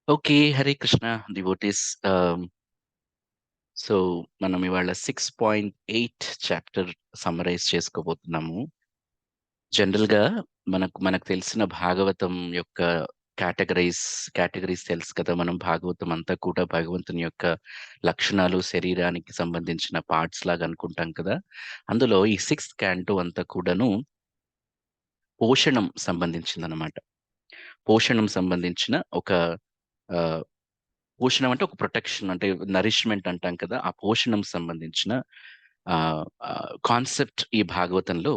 Okay. Hare Krishna devotees. So, మనం ఇవాళ 6.8 chapter summarise చేసుకోబోతున్నాము. జనరల్‌గా మనకు తెలిసిన భాగవతం యొక్క కేటగరీస్ తెలుసు కదా! మనం భాగవతం అంతా కూడా భగవంతుని యొక్క లక్షణాలు, శరీరానికి సంబంధించిన పార్ట్స్ లాగా అనుకుంటాం కదా! అందులో ఈ సిక్స్త్ క్యాంటో అంతా కూడాను పోషణం సంబంధించిందనమాట. పోషణం సంబంధించిన ఒక ఆహ్ పోషణం అంటే ఒక ప్రొటెక్షన్ అంటే నరిష్మెంట్ అంటాం కదా! ఆ పోషణం సంబంధించిన కాన్సెప్ట్ ఈ భాగవతంలో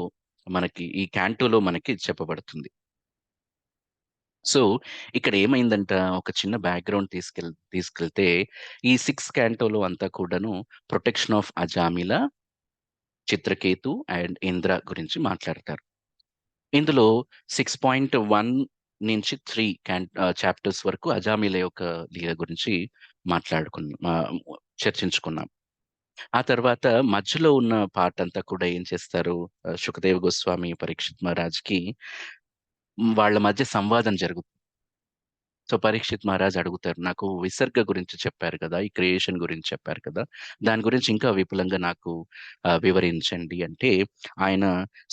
మనకి ఈ క్యాంటోలో మనకి చెప్పబడుతుంది. సో, ఇక్కడ ఏమైందంట ఒక చిన్న బ్యాక్‌గ్రౌండ్ తీసుకెళ్తే ఈ 6 క్యాంటోలో అంతా కూడాను protection of Ajamila, Chitraketu and Indra గురించి మాట్లాడతారు. ఇందులో 6.1 నుంచి 3 చాప్టర్స్ వరకు అజామిల యొక్క లీల గురించి చర్చించుకున్నాం. ఆ తర్వాత మధ్యలో ఉన్న పార్ట్ అంతా కూడా ఏం చేస్తారు, సుఖదేవ్ గోస్వామి, పరీక్షిత్ మహారాజ్‌కి వాళ్ళ మధ్య సంవాదం జరుగుతుంది. సో, పరీక్షిత్ మహారాజ్ అడుగుతారు, "నాకు విసర్గ గురించి చెప్పారు కదా! ఈ క్రియేషన్ గురించి చెప్పారు కదా! దాని గురించి ఇంకా విపులంగా నాకు వివరించండి" అంటే, ఆయన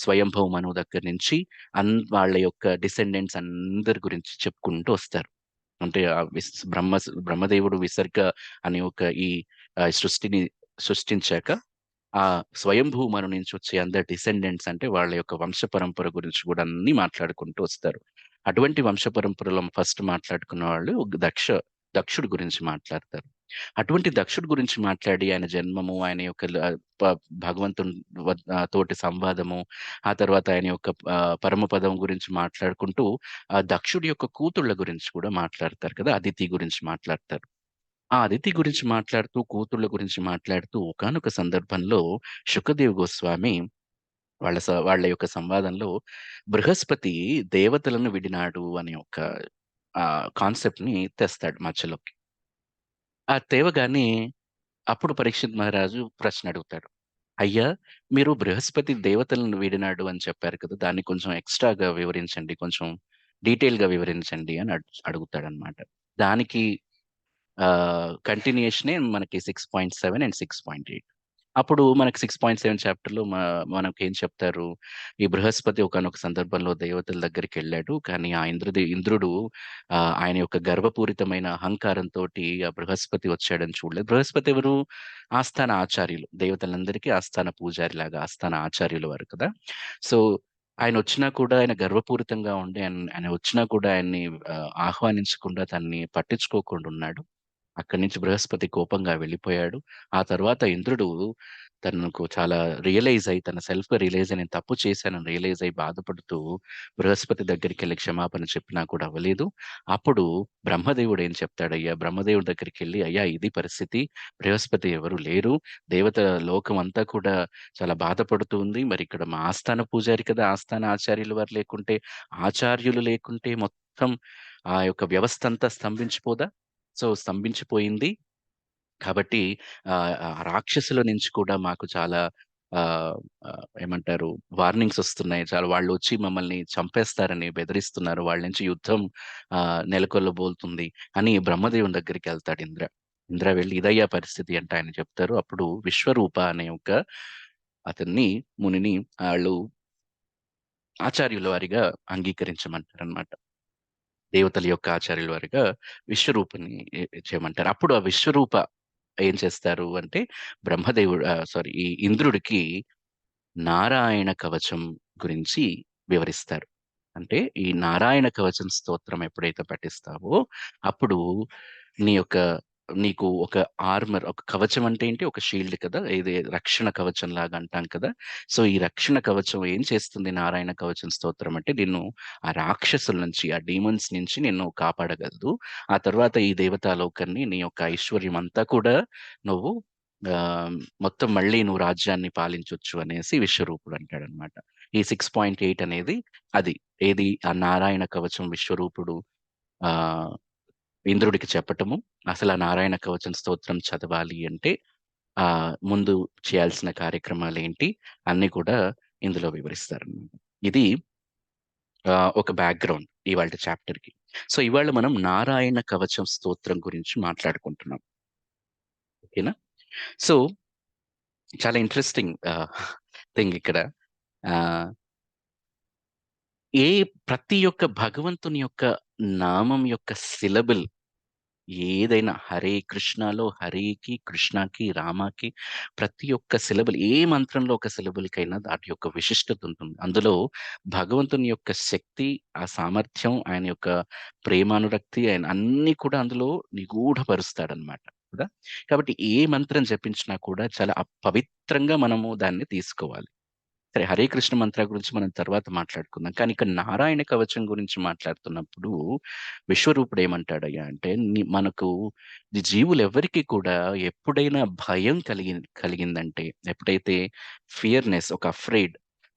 స్వయంభవ మనువు దగ్గర నుంచి వాళ్ళ యొక్క డిసెండెంట్స్ అందరి గురించి చెప్పుకుంటూ వస్తారు. అంటే బ్రహ్మదేవుడు విసర్గ అనే ఒక ఈ సృష్టిని సృష్టించాక ఆ స్వయంభూ మను నుంచి వచ్చే అందరి డిసెండెంట్స్ అంటే వాళ్ళ యొక్క వంశ పరంపర గురించి గూడా అన్నీ మాట్లాడుకుంటూ వస్తారు. అటువంటి వంశ పరంపరలో ఫస్ట్ మాట్లాడుకున్న వాళ్ళు దక్షుడు గురించి మాట్లాడతారు. అటువంటి దక్షుడు గురించి మాట్లాడి ఆయన జన్మము, ఆయన యొక్క ప భగవంతుని తోటి సంవాదము, ఆ తర్వాత ఆయన యొక్క పరమపదం గురించి మాట్లాడుకుంటూ ఆ దక్షుడి యొక్క కూతుళ్ళ గురించి కూడా మాట్లాడతారు కదా! అదితి గురించి మాట్లాడతారు. ఆ అదితి గురించి మాట్లాడుతూ, కూతుళ్ళ గురించి మాట్లాడుతూ ఒకానొక సందర్భంలో శుకదేవ్ గోస్వామి వాళ్ళ యొక్క సంవాదంలో బృహస్పతి దేవతలను విడినాడు అనే ఒక కాన్సెప్ట్‌ని తెస్తాడు మధ్యలోకి. ఆ తేవగానే అప్పుడు పరీక్షిత్ మహారాజు ప్రశ్న అడుగుతాడు. "అయ్యా! మీరు బృహస్పతి దేవతలను వీడినాడు అని చెప్పారు కదా! దాన్ని కొంచెం ఎక్స్‌ట్రాగా వివరించండి. కొంచెం డీటెయిల్‌గా వివరించండి" అని అడుగుతాడనమాట. దానికి కంటిన్యూయేషనే మనకి 6.7 అండ్ 6.8. అప్పుడు మనకి 6.7 చాప్టర్‌లో మనకేం చెప్తారు? ఈ బృహస్పతి ఒకానొక సందర్భంలో దేవతల దగ్గరికెళ్ళాడు. కానీ ఆ ఇంద్రుడు ఆయన యొక్క గర్వపూరితమైన అహంకారంతోటి ఆ బృహస్పతి వచ్చాడని చూడలేదు. బృహస్పతి ఎవరు? ఆస్థాన ఆచార్యులు. దేవతలందరికీ ఆస్థాన పూజారిలాగా ఆస్థాన ఆచార్యులు వారు కదా! సో, ఆయనొచ్చినా కూడా ఆయన గర్వపూరితంగా ఉండి ఆయన వచ్చినా కూడా ఆయన్ని ఆహ్వానించకుండా తనని పట్టించుకోకుండా ఉన్నాడు. అక్కడి నుంచి బృహస్పతి కోపంగా వెళ్ళిపోయాడు. ఆ తర్వాత ఇంద్రుడు తనకు చాలా తన సెల్ఫ్‌గా రియలైజ్ అయ్యి నేను తప్పు చేశానని రియలైజ్ అయ్యి బాధపడుతూ బృహస్పతి దగ్గరికెళ్ళి క్షమాపణ చెప్పినా కూడా అవ్వలేదు. అప్పుడు బ్రహ్మదేవుడు ఏం చెప్తాడయ్యా, బ్రహ్మదేవుడి దగ్గరికెళ్ళి అయ్యా ఇది పరిస్థితి. బృహస్పతి ఎవరు లేరు. దేవత లోకం అంతా కూడా చాలా బాధపడుతూ ఉంది. మరి ఇక్కడ మా ఆస్థాన పూజారి కదా! ఆస్థాన ఆచార్యులు వారు లేకుంటే, ఆచార్యులు లేకుంటే మొత్తం ఆ యొక్క వ్యవస్థ అంతా స్తంభించిపోదా? సో, స్తంభించిపోయింది. కాబట్టి ఆ రాక్షసుల నుంచి కూడా మాకు చాలా ఏమంటారు వార్నింగ్స్ ఒస్తున్నాయి. చాలా వాళ్ళొచ్చి మమ్మల్ని చంపేస్తారని బెదిరిస్తున్నారు. వాళ్ళ నుంచి యుద్ధం నెలకొల్లబోతుంది అని బ్రహ్మదేవుని దగ్గరికెళ్తాడు ఇంద్ర. ఇంద్ర వెళ్లి ఇదయ్యా పరిస్థితి అంటే ఆయన చెప్తారు. అప్పుడు విశ్వరూప అనే ఒక అతన్ని మునిని ఆళ్ళు ఆచార్యుల వారిగా అంగీకరించమంటారనమాట. దేవతల యొక్క ఆచార్యుల వారిగా విశ్వరూపుని చేయమంటారు. అప్పుడు ఆ విశ్వరూప ఏం చేస్తారు అంటే ఈ ఇంద్రుడికి నారాయణ కవచం గురించి వివరిస్తారు. అంటే ఈ నారాయణ కవచం స్తోత్రం ఎప్పుడైతే పఠిస్తావో అప్పుడు నీ యొక్క నీకు ఒక ఒక కవచం అంటే ఏంటి? ఒక షీల్డ్ కదా! ఇది రక్షణ కవచంలాగా అంటాం కదా! సో, ఈ రక్షణ కవచం ఏం చేస్తుంది నారాయణ కవచం స్తోత్రం అంటే నిన్ను ఆ రాక్షసుల నుంచి, ఆ డీమన్స్ నుంచి నిన్ను కాపాడగలదు. ఆ తర్వాత ఈ దేవతాలోకాన్ని నీ యొక్క ఐశ్వర్యం అంతా కూడా నువ్వు ఆహ్, మొత్తం మళ్ళీ నువ్వు రాజ్యాన్ని పాలించొచ్చు అనేసి విశ్వరూపుడు అంటాడనమాట. ఈ 6.8 అనేది అది. ఏది ఆ నారాయణ కవచం విశ్వరూపుడు ఆహ్, ఇంద్రుడికి చెప్పటము. అసలు ఆ నారాయణ కవచం స్తోత్రం చదవాలి అంటే ముందు చేయాల్సిన కార్యక్రమాలేంటి అన్నీ కూడా ఇందులో వివరిస్తారనమాట. ఇది ఒక బ్యాక్‌గ్రౌండ్ ఇవాల్టి చాప్టర్‌కి. సో, ఇవాళ మనం నారాయణ కవచం స్తోత్రం గురించి మాట్లాడుకుంటున్నాం. ఓకేనా? సో, చాలా ఇంట్రెస్టింగ్ థింగ్ ఇక్కడ. ఆహ్, ఏ ప్రతి ఒక్క భగవంతుని యొక్క నామం యొక్క సిలబుల్ ఏదైనా హరే కృష్ణలో హరేకి, కృష్ణకి, రామకి ప్రతి ఒక్క సిలబుల్ ఏ మంత్రంలో ఒక సిలబుల్‌కైనా దాటి యొక్క విశిష్టత ఉంటుంది. అందులో భగవంతుని యొక్క శక్తి, ఆ సామర్థ్యం, ఆయన యొక్క ప్రేమానురక్తి ఆయన అన్నీ కూడా అందులో నిగూఢపరుస్తాడనమాట. కదా! కాబట్టి ఏ మంత్రం జపించినా కూడా చాలా పవిత్రంగా మనము దాన్ని తీసుకోవాలి. సరే. హరే కృష్ణ మంత్ర గురించి మనం తర్వాత మాట్లాడుకుందాం. కానీ ఇక్కడ నారాయణ కవచం గురించి మాట్లాడుతున్నప్పుడు విశ్వరూపుడు ఏమంటాడయ్యా అంటే మనకు ఈ జీవులెవ్వరికీ కూడా ఎప్పుడైనా భయం కలిగిందంటే, ఎప్పుడైతే ఫియర్‌నెస్ ఒక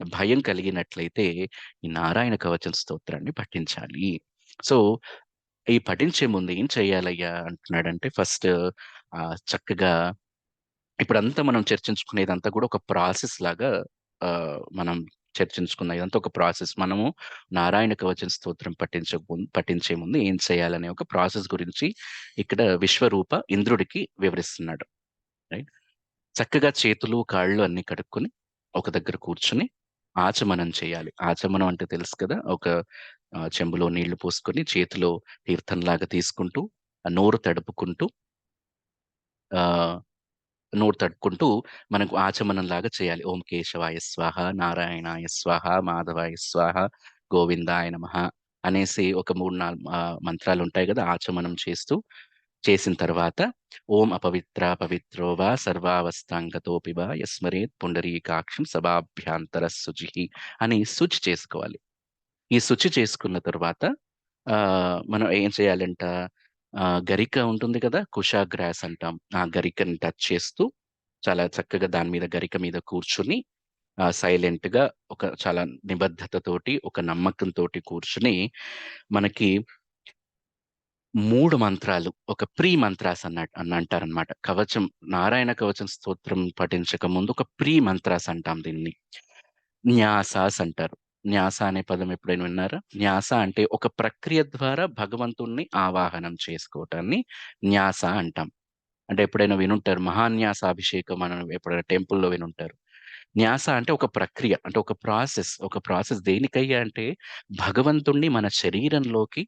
భయం కలిగినట్లయితే ఈ నారాయణ కవచం స్తోత్రాన్ని పఠించాలి. సో, ఈ పఠించే ముందు ఏం చేయాలయ్యా అంటున్నాడంటే ఫస్ట్ చక్కగా ఇప్పుడంతా మనం చర్చించుకునేదంతా కూడా ఒక ప్రాసెస్ లాగా మనం చర్చించుకున్నాం. ఇదంతా ఒక ప్రాసెస్. మనము నారాయణ కవచం స్తోత్రం పఠించే ముందు ఏం చేయాలనే ఒక ప్రాసెస్ గురించి ఇక్కడ విశ్వరూప ఇంద్రుడికి వివరిస్తున్నాడు. రైట్. చక్కగా చేతులు, కాళ్ళు అన్నీ కడుక్కొని ఒక దగ్గర కూర్చొని ఆచమనం చేయాలి. ఆచమనం అంటే తెలుసు కదా! ఒక చెంబులో నీళ్లు పోసుకొని చేతిలో తీర్థంలాగా తీసుకుంటూ, నోరు తడుపుకుంటూ ఆహ్ నోరు తడుపుకుంటూ మనకు ఆచమనంలాగా చేయాలి. ఓం కేశవాయ స్వాహ, నారాయణాయ స్వాహ, మాధవాయ స్వాహ, గోవిందాయ నమః అనేసి ఒక 3, 4 మంత్రాలుంటాయి గదా! ఆచమనం చేసిన తర్వాత ఓం పవిత్రో వా సర్వావస్థాంగతోపి వా యస్మరేత్ పుండరీకాక్షం సభాభ్యాంతర శుచిః అని శుచి చేసుకోవాలి. ఈ శుచి చేసుకున్న తరువాత మనం ఏం చేయాలంట గరిక ఉంటుంది కదా! కుషాగ్రాస్ అంటాం. ఆ గరికని టచ్ చేస్తూ చాలా చక్కగా దాని మీద గరిక మీద కూర్చొని సైలెంట్‌గా ఒక చాలా నిబద్ధతతోటి, ఒక నమ్మకంతోటి కూర్చొని మనకి 3 మంత్రాలు ఒక మంత్రాస్ అని అంటారనమాట. నారాయణ కవచం స్తోత్రం పఠించక ముందు ఒక మంత్రాస్ అంటాం దీన్ని. న్యాసాస్ అంటారు. న్యాస అనే పదం ఎప్పుడైనా విన్నారా? న్యాస అంటే ఒక ప్రక్రియ ద్వారా భగవంతుడిని ఆవాహనం చేసుకోవటాన్ని న్యాస అంటాం. అంటే ఎప్పుడైనా వినుంటారు. మహాన్యాసాభిషేకం అని ఎప్పుడైనా టెంపుల్‌లో వినుంటారు. న్యాస అంటే ఒక ప్రక్రియ. అంటే ఒక ప్రాసెస్. ఒక ప్రాసెస్ దేనికయ్యా అంటే భగవంతుడిని మన శరీరంలోకి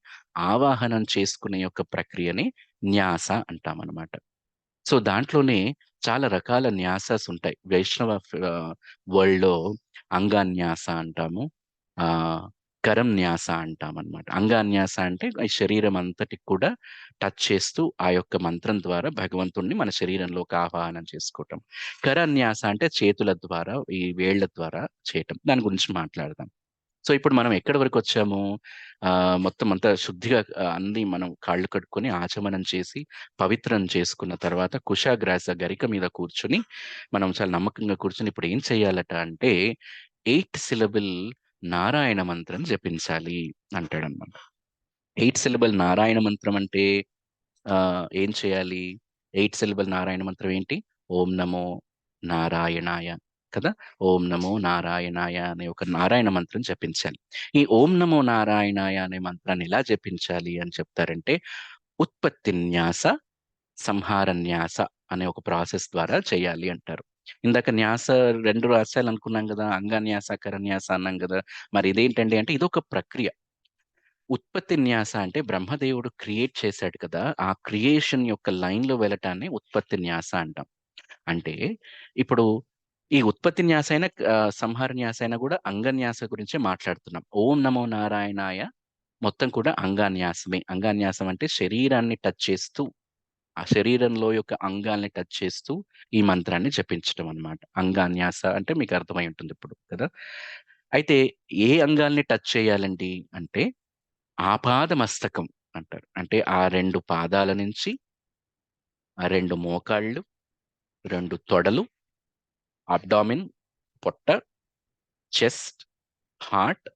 ఆవాహనం చేసుకునే యొక్క ప్రక్రియని న్యాస అంటామనమాట. సో, దాంట్లోనే చాలా రకాల న్యాసాస్ ఉంటాయి. వరల్డ్‌లో అంగాన్యాస అంటాము. ఆహ్, కరన్యాస అంటామనమాట. అంగాన్యాస అంటే ఈ శరీరం అంతటికి కూడా టచ్ చేస్తూ ఆ యొక్క మంత్రం ద్వారా భగవంతుడిని మన శరీరంలోకి ఆవాహనం చేసుకోవటం. కరన్యాస అంటే చేతుల ద్వారా, ఈ వేళ్ళ ద్వారా చేయటం. దాని గురించి మాట్లాడదాం. సో, ఇప్పుడు మనం ఎక్కడి వరకొచ్చాము? మొత్తం అంతా శుద్ధిగా అన్నీ మనం కాళ్ళు కడుక్కొని, ఆచమనం చేసి, పవిత్రం చేసుకున్న తర్వాత కుశాగ్రాస గరిక మీద కూర్చొని, మనం చాలా నమ్మకంగా కూర్చొని ఇప్పుడు ఏం చేయాలట అంటే 8 సిలబుల్ నారాయణ మంత్రం జపించాలి అంటాడన్నమాట. 8 సిలబుల్ నారాయణ మంత్రం అంటే ఏం చేయాలి? 8 సిలబుల్ నారాయణ మంత్రం ఏంటి? ఓం నమో నారాయణాయ కదా! ఓం నమో నారాయణాయ అనే ఒక నారాయణ మంత్రం జపించాలి. ఈ ఓం నమో నారాయణాయ అనే మంత్రాన్ని ఎలా జపించాలి అని చెప్తారంటే, ఉత్పత్తిన్యాస, సంహారన్యాస అనే ఒక ప్రాసెస్ ద్వారా చేయాలి అంటారు. ఇందాక 2 రాశాలనుకున్నాం గదా! అంగాన్యాస, కరన్యాస అన్నాం గదా! మరి ఇదేంటండి అంటే ఇదొక ప్రక్రియ. ఉత్పత్తి న్యాస అంటే బ్రహ్మదేవుడు క్రియేట్ చేశాడు కదా! ఆ క్రియేషన్ యొక్క లైన్‌లో వెళ్ళటాన్ని ఉత్పత్తి న్యాస అంటాం. అంటే ఇప్పుడు ఈ ఉత్పత్తి న్యాస అయినా సంహార న్యాస అయినా గూడా అంగన్యాస గురించే మాట్లాడుతున్నాం. ఓం నమో నారాయణాయ మొత్తం కూడా అంగాన్యాసమే. అంగాన్యాసం అంటే శరీరాన్ని టచ్ చేస్తూ, ఆ శరీరంలో యొక్క అంగాల్ని టచ్ చేస్తూ ఈ మంత్రాన్ని జపించటం అన్నమాట. అంగాన్యాస అంటే మీకు అర్థమై ఉంటుంది ఇప్పుడు కదా! అయితే ఏ అంగాల్ని టచ్ చేయాలండి అంటే ఆపాదమస్తకం అంటారు. అంటే ఆ 2 పాదాల నుంచి, ఆ 2 మోకాళ్ళు, 2 తొడలు, అబ్డామిన్, పొట్ట, చెస్ట్, హార్ట్,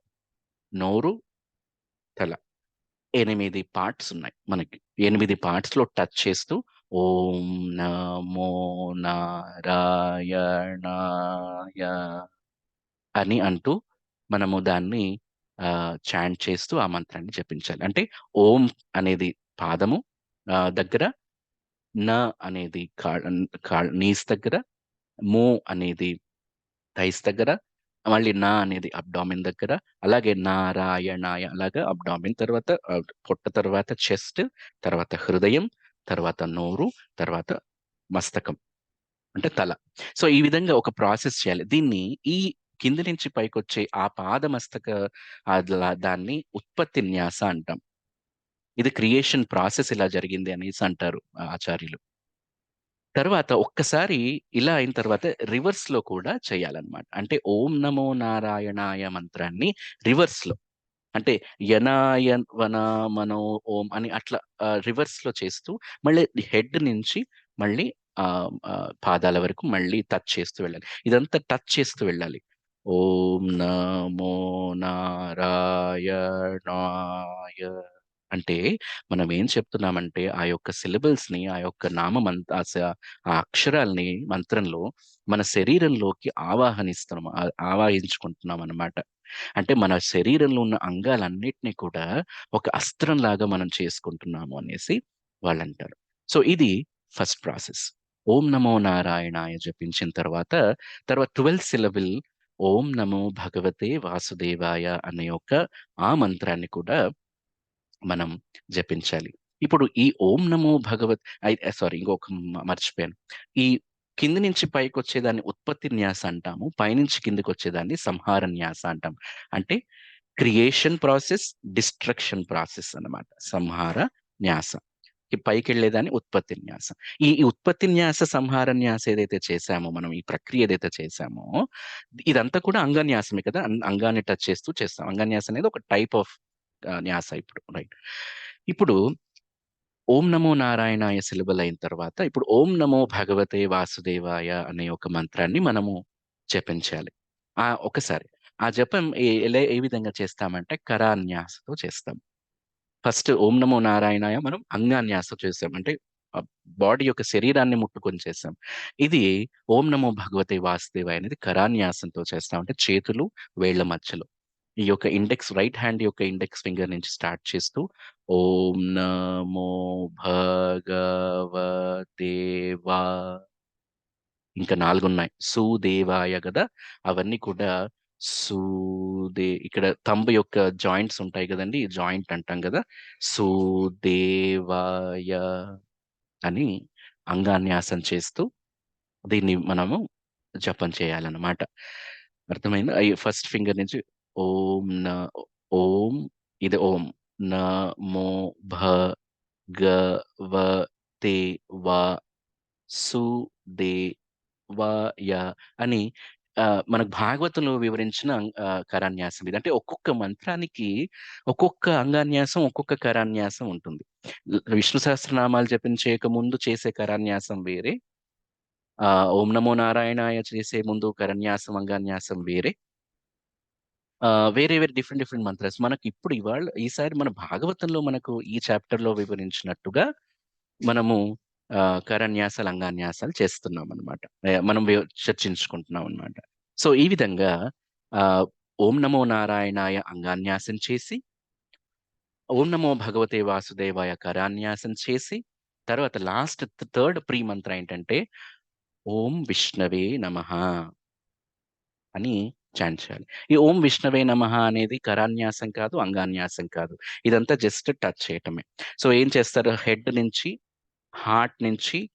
నోరు, తల. 8 పార్ట్స్ ఉన్నాయి మనకి. 8 పార్ట్స్‌లో టచ్ చేస్తూ ఓం నమో నారాయణాయ అని అంటూ మనము దాన్ని చాంట్ చేస్తూ ఆ మంత్రాన్ని జపించాలి. అంటే ఓం అనేది పాదము దగ్గర, న అనేది నీస్ దగ్గర, మో అనేది థైస్ దగ్గర, మళ్ళీ నా అనేది అబ్డామిన్ దగ్గర, అలాగే నారాయణాయ అలాగా అబ్డామిన్ తర్వాత పొట్ట తర్వాత చెస్ట్, తర్వాత హృదయం, తర్వాత నోరు, తర్వాత మస్తకం అంటే తల. సో, ఈ విధంగా ఒక ప్రాసెస్ చేయాలి. దీన్ని ఈ కింది నుంచి పైకొచ్చే ఆ పాద మస్తక దాన్ని ఉత్పత్తి న్యాస అంటాం. ఇది క్రియేషన్ ప్రాసెస్ ఇలా జరిగింది అనేసి అంటారు ఆచార్యులు. తర్వాత ఒక్కసారి ఇలా అయిన తర్వాత రివర్స్‌లో కూడా చేయాలన్నమాట. అంటే ఓం నమో నారాయణాయ మంత్రాన్ని రివర్స్‌లో అంటే యనాయ వన మనో ఓం అని అట్లా రివర్స్‌లో చేస్తూ మళ్ళీ హెడ్ నుంచి మళ్ళీ పాదాల వరకు మళ్ళీ టచ్ చేస్తూ వెళ్ళాలి. ఇదంతా టచ్ చేస్తూ వెళ్ళాలి. ఓం నమో నారాయణాయ అంటే మనం ఏం చెప్తున్నామంటే ఆ యొక్క సిలబుల్స్‌ని ఆ యొక్క నామమంతా ఆ అక్షరాల్ని మంత్రంలో మన శరీరంలోకి ఆవాహించుకుంటున్నామనమాట. అంటే మన శరీరంలో ఉన్న అంగాలన్నిటిని కూడా ఒక అస్త్రంలాగా మనం చేసుకుంటున్నాము అనేసి వాళ్ళంటారు. సో, ఇది ఫస్ట్ ప్రాసెస్. ఓం నమో నారాయణాయ జపించిన తర్వాత 12 సిలబుల్ ఓం నమో భగవతే వాసుదేవాయ అనే యొక్క ఆ మంత్రాన్ని కూడా మనం జపించాలి. ఇప్పుడు ఈ ఓం నమో సారీ ఇంకొక మర్చిపోయాను. ఈ కింది నుంచి పైకొచ్చేదాన్ని ఉత్పత్తి న్యాస అంటాము. పైనుంచి కిందకొచ్చేదాన్ని సంహార న్యాస అంటాం. అంటే క్రియేషన్ ప్రాసెస్, డిస్ట్రక్షన్ ప్రాసెస్ అన్నమాట. సంహార న్యాస. ఈ పైకెళ్ళేదాన్ని ఉత్పత్తి న్యాస. ఈ ఉత్పత్తి న్యాస, సంహార న్యాస ఏదైతే చేశామో మనం ఈ ప్రక్రియ ఏదైతే చేశామో, ఇదంతా కూడా అంగన్యాసమే కదా! అంగాన్ని టచ్ చేస్తూ చేస్తాం. అంగన్యాస అనేది ఒక టైప్ ఆఫ్ న్యాస ఇప్పుడు. రైట్. ఇప్పుడు ఓం నమో నారాయణాయ సిలబల్ అయిన తర్వాత, ఇప్పుడు ఓం నమో భగవతే వాసుదేవాయ అనే ఒక మంత్రాన్ని మనము జపించాలి. ఒకసారి. ఆ జపం ఏ విధంగా చేస్తామంటే కరాన్యాసతో చేస్తాం. ఫస్ట్ ఓం నమో నారాయణాయ మనం అంగాన్యాస చేసాం. అంటే బాడీ యొక్క శరీరాన్ని ముట్టుకొని చేసాం. ఇది ఓం నమో భగవతే వాసుదేవాయ అనేది కరాన్యాసంతో చేస్తాం. అంటే చేతులు, వేళ్ళ మధ్యలో. ఈ యొక్క రైట్ హ్యాండ్ యొక్క ఇండెక్స్ ఫింగర్ నుంచి స్టార్ట్ చేస్తూ ఓం నమో భగవతే వా ఇంకా 4 ఉన్నాయి. సుదేవాయ గదా! అవన్నీ కూడా ఇక్కడ థంబ్ యొక్క జాయింట్స్ ఉంటాయి గదండీ! జాయింట్ అంటాం గదా! సుదేవాయ అని అంగాన్యాసం చేస్తూ దీన్ని మనము జపం చేయాలన్నమాట. అర్థమైందా? ఫస్ట్ ఫింగర్ నుంచి ఓం న ఓం ఇది ఓం. నమో భగవతే వాసుదేవాయ అని మనకు భాగవతంలో వివరించిన కరాన్యాసం ఇది. అంటే ఒక్కొక్క మంత్రానికి ఒక్కొక్క అంగాన్యాసం, ఒక్కొక్క కరాన్యాసం ఉంటుంది. విష్ణు సహస్రనామాలు జపించేయక ముందు చేసే కరాన్యాసం వేరే. ఓం నమో నారాయణాయ చేసే ముందు కరన్యాసం, అంగాన్యాసం వేరే. వేరే వేరే డిఫరెంట్ డిఫరెంట్ మంత్రాస్. మనకిప్పుడు ఈసారి మన భాగవతంలో మనకు ఈ చాప్టర్‌లో వివరించినట్టుగా మనము కరన్యాసాలు, అంగాన్యాసాలు చేస్తున్నామనమాట. మనం చర్చించుకుంటున్నామనమాట. సో, ఈ విధంగా ఆహ్, ఓం నమో నారాయణాయ అంగాన్యాసం చేసి, ఓం నమో భగవతే వాసుదేవాయ కరాన్యాసం చేసి, తర్వాత లాస్ట్ థర్డ్ ప్రీ మంత్ర ఏంటంటే ఓం విష్ణవే నమః అని చాంట్ చేయాలి. ఈ ఓం విష్ణవే నమః అనేది కరాన్యాసం కాదు, అంగాన్యాసం కాదు. ఇదంతా జస్ట్ టచ్ చేయటమే. సో, ఏం చేస్తారు హెడ్ నుంచి, హార్ట్ నుంచి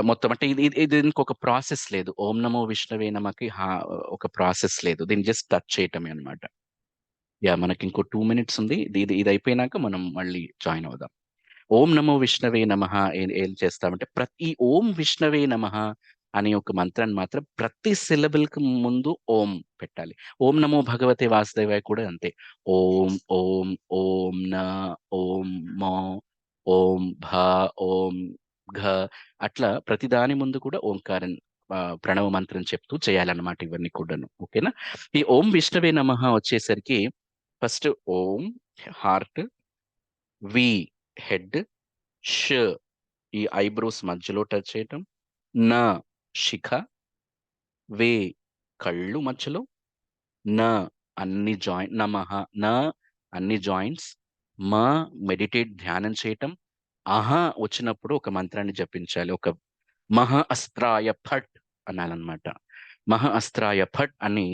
మొత్తం అంటే ఇది ఇది దీనికొక ప్రాసెస్ లేదు. ఓం నమో విష్ణవే నమఃకి ఒక ప్రాసెస్ లేదు. దీన్ని జస్ట్ టచ్ చేయటమే అన్నమాట. యాహ్! మనకింకో 2 మినిట్స్ ఉంది. ఇది అయిపోయినాక మనం మళ్ళీ జాయిన్ అవుదాం. ఓం నమో విష్ణవే నమః ఏం చేస్తామంటే ప్రతి ఓం విష్ణవే నమః అనే ఒక మంత్రాన్ని మాత్రం ప్రతి సిలబుల్‌కి ముందు ఓం పెట్టాలి. ఓం నమో భగవతే వాసుదేవాయ కూడా అంతే. ఓం, ఓం, ఓం న, ఓం మో, ఓం భ, ఓం ఘ అట్లా ప్రతి దాని ముందు కూడా ఓంకారం ప్రణవ మంత్రం చెప్తూ చేయాలన్నమాట ఇవన్నీ కూడాను. ఓకేనా? ఈ ఓం విష్ణవే నమః వచ్చేసరికి ఫస్ట్ ఓం హార్ట్, వి హెడ్, ష్ ఈ ఐబ్రోస్ మధ్యలో టచ్ చేయటం. నా శిఖ, వే కళ్ళు మధ్యలో, న అన్ని నమః, న అన్ని జాయింట్స్, మ మెడిటేట్ ధ్యానం చేయటం, అహ వచ్చినప్పుడు ఒక మంత్రాన్ని జపించాలి. ఒక మహ అస్త్రాయ ఫట్ అనాలనమాట. మహ అస్త్రాయ ఫట్ అని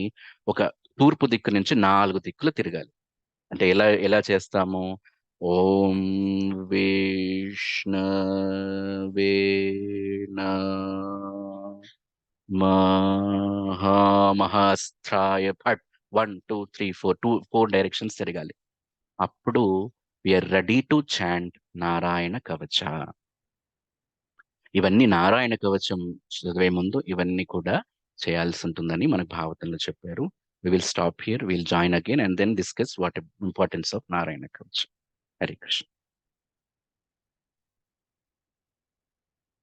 ఒక తూర్పు దిక్కు నుంచి 4 దిక్కులు తిరగాలి. అంటే ఎలా ఎలా చేస్తాము? ఓం విష్ణవే నమః మహాస్త్రాయ ఫట్ 1, 2, 3, 4 4 డైరెక్షన్స్ తిరగాలి. అప్పుడు we are ready to chant Narayana Kavacha. ఇవన్నీ నారాయణ కవచం చదివే ముందు ఇవన్నీ కూడా చేయాల్సుంటుందని మనకు భాగవతంలో చెప్పారు. We will stop here. Will join again and then discuss what importance of Narayana Kavacham. Hare Krishna.